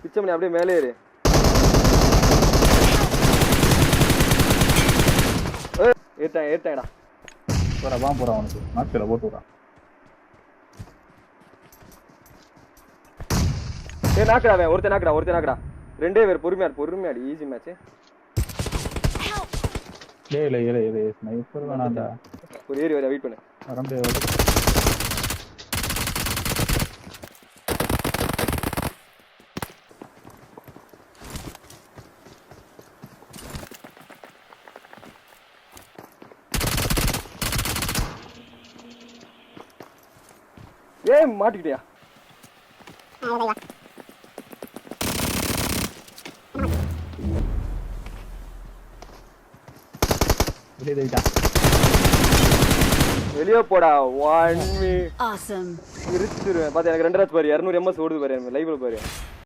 பிச்சை பண்ணி அப்படியே மேலே ஏறு. ஏட்டாடா போறான் அவனுக்கு நாட்களை போட்டு விடான். நாக்கடா ஒருத்தன் நாக்கடா 2 பேர் பொறுமையாடி ஈஸி மேட்ச். ஏய் ஸ்னைப்பர் வேணாம்டா. ஒரு ஏரி வெயிட் பண்ணு. அரம்பே ஏய் மாட்டிக்கிட்டியா? வெளியே போடா. இருந்துருவேன் பாத்து. எனக்கு 2 பாரு 200 MS ஓடுது பாரு லைவ்ல பாரு.